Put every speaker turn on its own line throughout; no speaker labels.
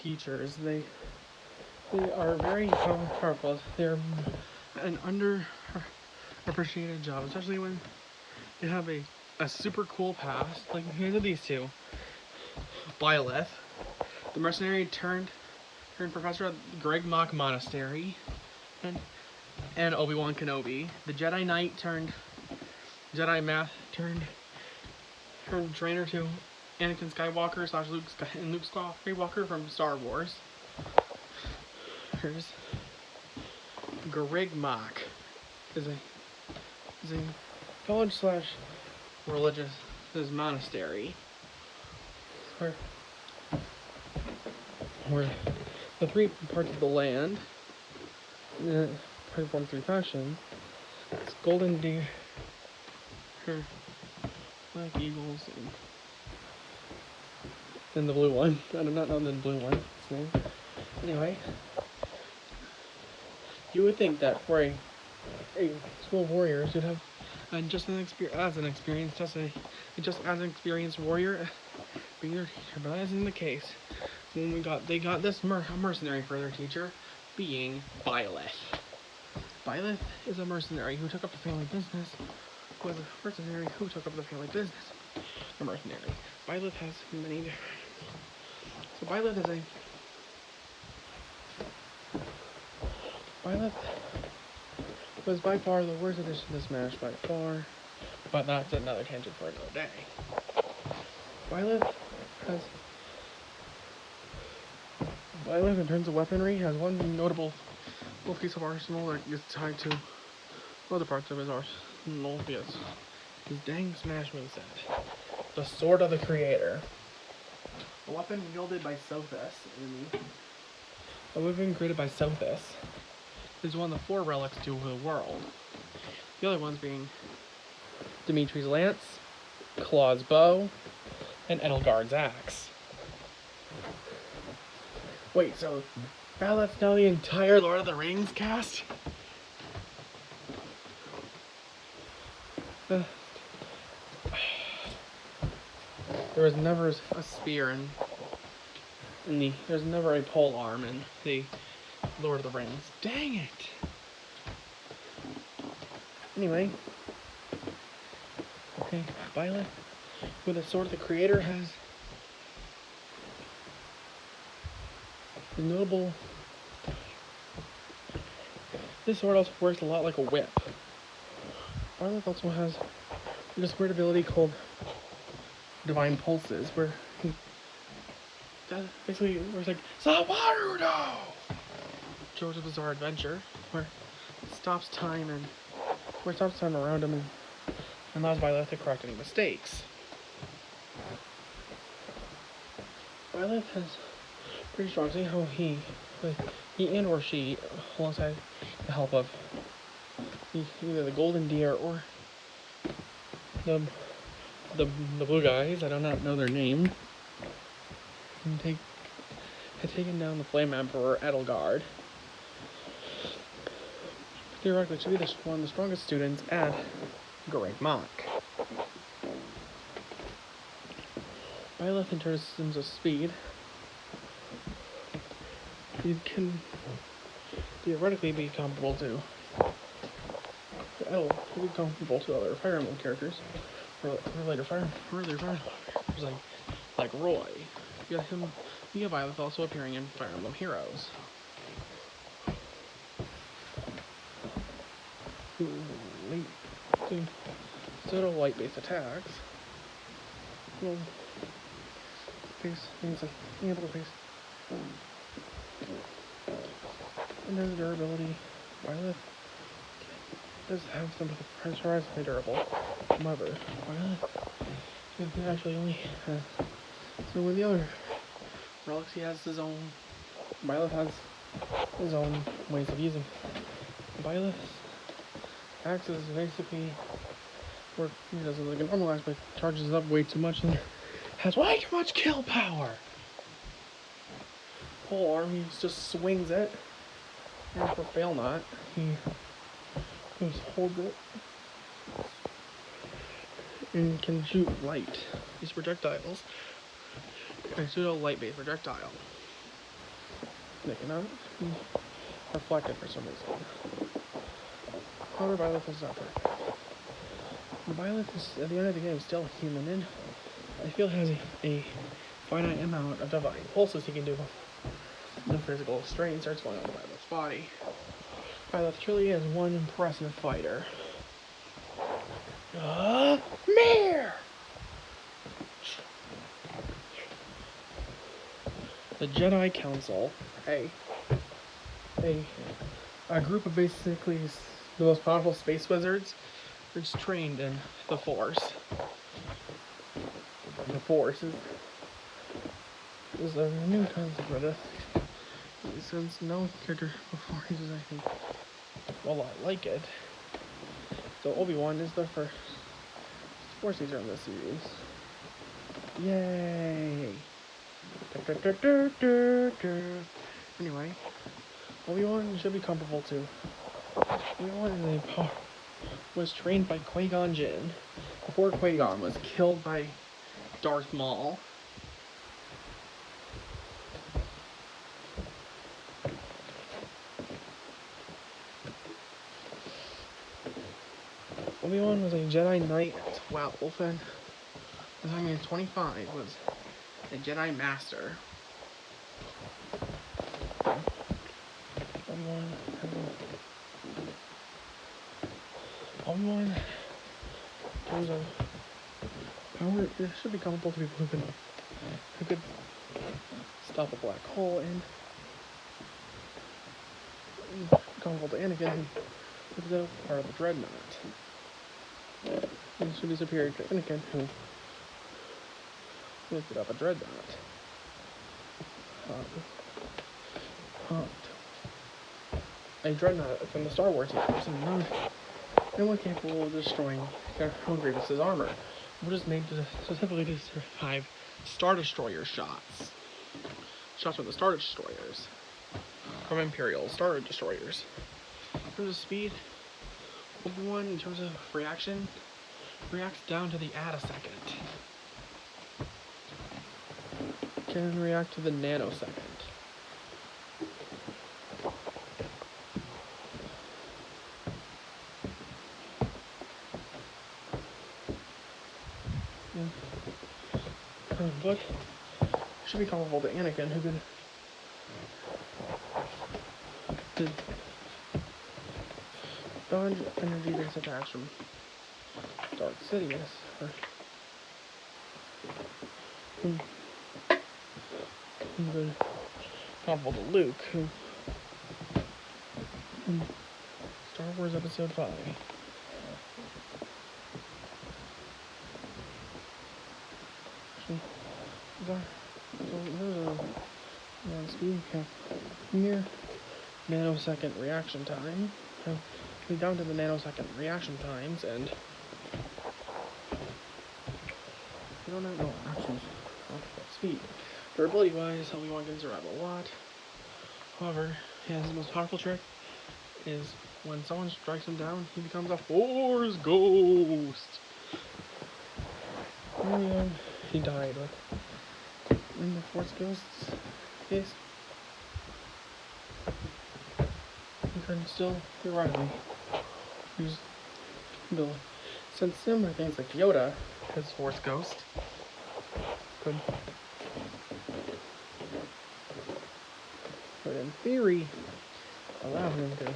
teachers. They are very powerful. They're an underappreciated job, especially when they have a super cool past. Like, here's these two. Byleth, the mercenary turned professor at Greg Mock Monastery, and Obi Wan Kenobi, the Jedi Knight turned Jedi math turned trainer to Anakin Skywalker / Luke Skywalker from Star Wars. Here's Greg Mock, is a college / religious monastery where the three parts of the land form three factions. It's Golden Deer, Black Eagles, and the blue one. I do not know the blue one. Its name. Anyway, you would think that for a school of warriors, you'd have just as an experienced warrior being their teacher, but that isn't the case. When they got this mercenary for their teacher, being Byleth. Byleth is a mercenary who took up the family business. Was a mercenary who took up the family business. A mercenary. Byleth has many. So Byleth was by far the worst addition to Smash by far, but that's another tangent for another day. Byleth in terms of weaponry has one notable piece of arsenal that is tied to other parts of his arsenal, his dang Smash moveset. The Sword of the Creator. A weapon wielded by Sothis. A weapon created by Sothis is one of the 4 relics to the world. The other ones being Dimitri's lance, Claw's bow, and Edelgard's axe. Wait, so Byleth's now the entire Lord of the Rings cast? There was never a spear there's never a pole arm in the Lord of the Rings. Dang it! Anyway, okay, Byleth with the Sword of the Creator has the notable. This sword also works a lot like a whip. Byleth also has this weird ability called Divine Pulses, where basically it's like Sawarudo! JoJo's Bizarre Adventure, where it stops time around him and allows Byleth to correct any mistakes. Byleth has pretty strong. See how he and or she, alongside the help of either the Golden Deer or the blue guys, I do not know their name, had taken down the Flame Emperor Edelgard. Theoretically, should be one of the strongest students at Greg Mock. Byleth, in terms of speed, he can theoretically be comparable to other Fire Emblem characters, or later Fire Emblem like Roy. You got Byleth also appearing in Fire Emblem Heroes. Light-based attacks. Well, things like being able to face. And there's durability. Byleth does have some surprisingly durable. However, Byleth actually only has. So with the other relics, he has his own. Byleth has his own ways of using. Byleth's axe is basically work. He does it like a normal axe, but charges up way too much and has way too much kill power. Whole arm, he just swings it, and for fail not, he just holds it and can shoot light. These projectiles. And shoot a light-based projectile. They cannot be reflected for some reason. However, Byleth is not perfect. The Byleth is, at the end of the game, still human, and I feel has a finite amount of divine pulses he can do. No physical strain starts going on the Byleth's body. Byleth truly is one impressive fighter. Mare! The Jedi Council, a group of basically the most powerful space wizards, is trained in the Force. The Force is a new concept for this, since no character before uses anything. Well, I like it. So Obi Wan is the first Force user in this series. Yay! Anyway, Obi Wan should be comparable to. Obi Wan was trained by Qui-Gon Jinn before Qui-Gon was killed by Darth Maul. Obi-Wan was a Jedi Knight at 12, and by the time he was 25, was a Jedi Master. Obi-Wan, in terms of power, it should be comparable to people who could stop a black hole, and comparable to Anakin, who was a part of the Dreadnought. It should be superior to Anakin, who lifted up a Dreadnought. A Dreadnought from the Star Wars universe, and no one capable of destroying Colonel Grievous's armor. It was made specifically to survive Star Destroyer shots. Shots from the Star Destroyers. From Imperial Star Destroyers. In terms of speed, Obi-Wan, in terms of reaction, reacts down to the attosecond. Can react to the nanosecond. But should be comparable to Anakin, who could dodge energy-based attacks from Darth Sidious, who could comparable to Luke, who in Star Wars Episode 5. Speed near nanosecond reaction time. Down to the nanosecond reaction times, and we don't know actions speed. Durability wise, Obi-Wan can survive a lot. However, his most powerful trick is when someone strikes him down, he becomes a Force Ghost. And he died in the Force Ghost's case. He can still theoretically use the since similar things like Yoda, his Force Ghost, could in theory allow him to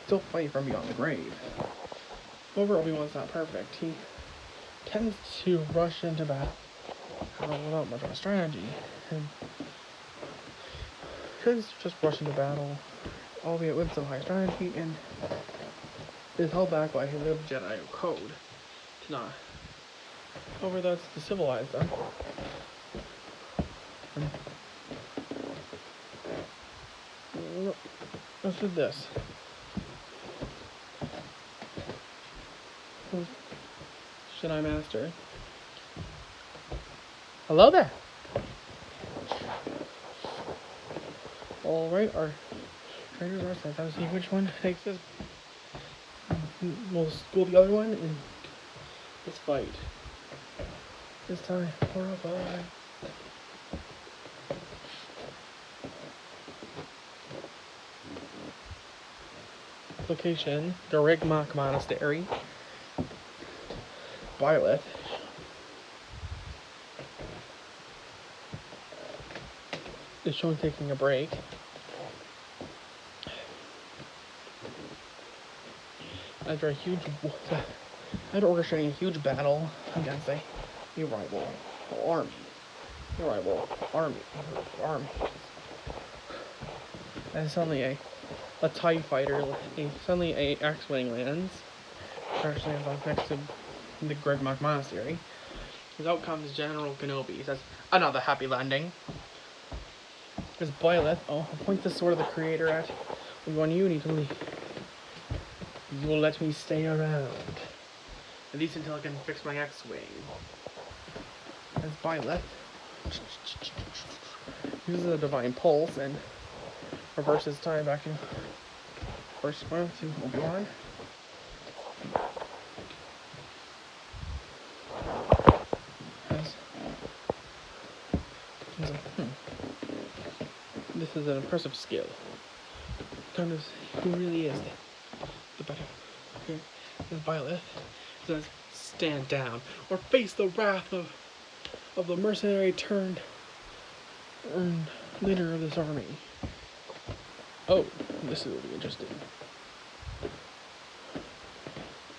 still fight from beyond the grave. However, Obi-Wan's not perfect. He tends to rush into battle without much of a strategy, and tends to just rush into battle, albeit with some high strategy, and is held back by his Jedi code to not. However, that's to civilize them. Let's do this. Jedi Master. Hello there. Alright, our trainers are set. Let's see which one takes this. We'll school the other one in this fight. This time for a fight. location, the Rigmok Monastery. Byleth is shown taking a break. After orchestrating a huge battle against a rival army. And suddenly a TIE fighter, suddenly a X-Wing lands, crashing next to the Rigmok Monastery. His out comes General Kenobi. He says, "Another happy landing." Because Byleth points the sword of the creator at Obi Wan, you need to leave. You will let me stay around, at least until I can fix my X-Wing. As Byleth uses a divine pulse and reverses time back to Obi Wan. This is an impressive skill. Kind of who really is the better. Okay, as Byleth says, "Stand down or face the wrath of the mercenary turned leader of this army." Oh, this will be interesting.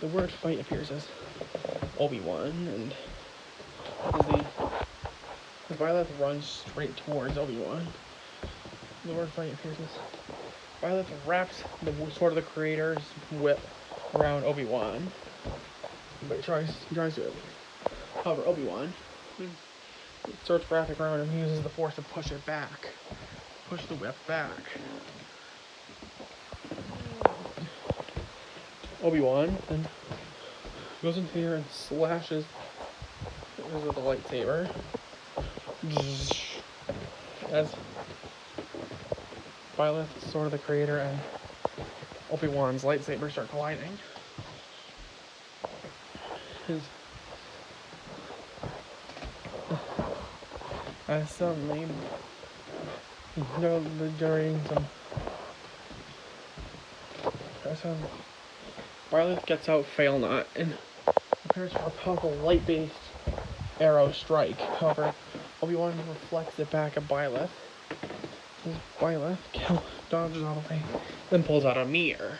The word fight appears as Obi Wan, and as Byleth runs straight towards Obi Wan, the word fight appears as Byleth wraps the sword of the creator's whip around Obi Wan, but he tries to. However, Obi Wan starts wrapping around him. He uses the force to push the whip back. Obi Wan then goes into here and slashes with a lightsaber. As Byleth's sword of the creator and Obi Wan's lightsaber start colliding. Suddenly, generating some. Byleth gets out Fail Not and prepares for a powerful light-based arrow strike. However, Obi Wan reflects it back at Byleth. Byleth dodges out of the way, then pulls out a mirror.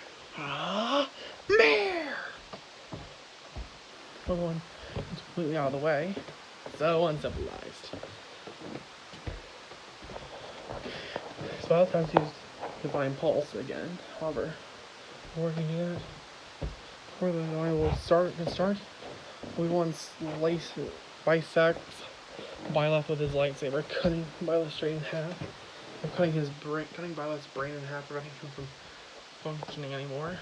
Mirror! Obi Wan is completely out of the way. So uncivilized. Byleth has used Divine Pulse again. However, before he can do that, before the Divine will start, Obi Wan bisects Byleth with his lightsaber, cutting Byleth straight in half, and cutting Byleth's brain in half, preventing him from functioning anymore.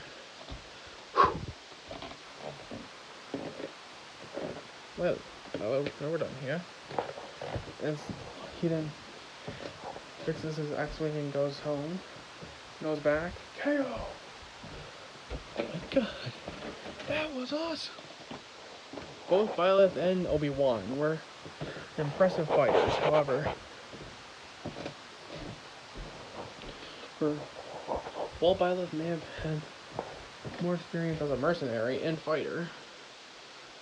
Well, now we're done here. As he then fixes his X-Wing and goes home, goes back. KO! Oh my god, that was awesome! Both Byleth and Obi Wan were impressive fighters. However, while Byleth may have had more experience as a mercenary and fighter,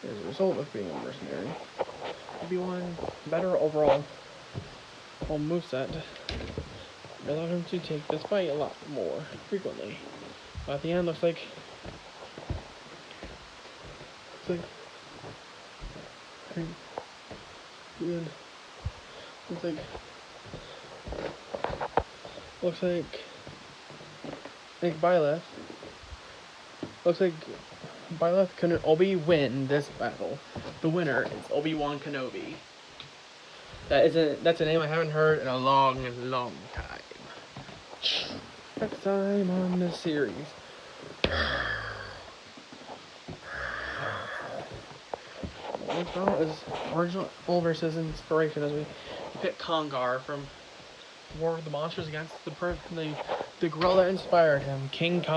as a result of being a mercenary, Obi Wan better overall moveset allowed him to take this fight a lot more frequently. At the end, looks like Byleth Kenobi win this battle. The winner is Obi Wan Kenobi. That's a name I haven't heard in a long time. Next time on this series. This battle is original versus inspiration as we pick Kongar from War of the Monsters against the gorilla that inspired him, King Kong.